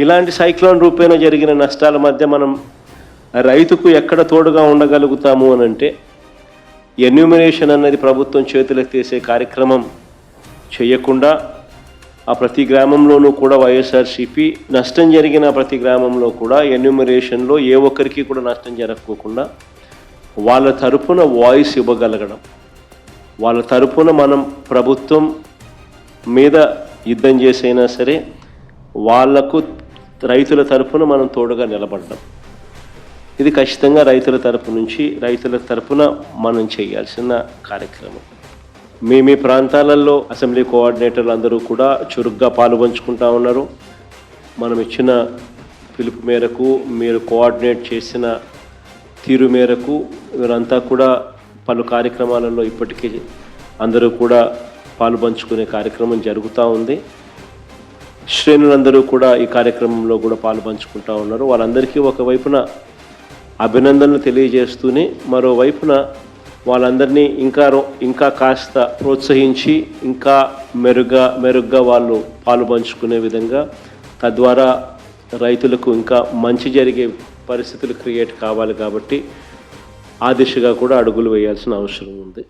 ఇలాంటి సైక్లోన్ రూపేణ జరిగిన నష్టాల మధ్య మనం రైతుకు ఎక్కడ తోడుగా ఉండగలుగుతాము అని అంటే ఎన్యూమరేషన్ అన్నది ప్రభుత్వం చేతులెత్తేసే కార్యక్రమం చేయకుండా ఆ ప్రతి గ్రామంలోనూ కూడా వైఎస్ఆర్సీపీ నష్టం జరిగిన ప్రతి గ్రామంలో కూడా ఎన్యూమరేషన్లో ఏ ఒక్కరికి కూడా నష్టం జరగకోకుండా వాళ్ళ తరపున వాయిస్ ఇవ్వగలగడం, వాళ్ళ తరపున మనం ప్రభుత్వం మీద యుద్ధం చేసైనా సరే వాళ్లకు రైతుల తరపున మనం తోడుగా నిలబడడం, ఇది ఖచ్చితంగా రైతుల తరపు నుంచి రైతుల తరపున మనం చేయాల్సిన కార్యక్రమం. మీ ప్రాంతాలలో అసెంబ్లీ కోఆర్డినేటర్లు అందరూ కూడా చురుగ్గా పాలుపంచుకుంటా ఉన్నారు. మనం ఇచ్చిన పిలుపు మేరకు, మీరు కోఆర్డినేట్ చేసిన తీరు మేరకు వీరంతా కూడా పలు కార్యక్రమాలలో ఇప్పటికీ అందరూ కూడా పాలుపంచుకునే కార్యక్రమం జరుగుతూ ఉంది. శ్రేణులందరూ కూడా ఈ కార్యక్రమంలో కూడా పాలుపంచుకుంటా ఉన్నారు. వాళ్ళందరికీ ఒకవైపున అభినందనలు తెలియజేస్తూనే మరోవైపున వాళ్ళందరినీ ఇంకా కాస్త ప్రోత్సహించి ఇంకా మెరుగ్గా వాళ్ళు పాలుపంచుకునే విధంగా, తద్వారా రైతులకు ఇంకా మంచి జరిగే పరిస్థితులు క్రియేట్ కావాలి. కాబట్టి ఆ దిశగా కూడా అడుగులు వేయాల్సిన అవసరం ఉంది.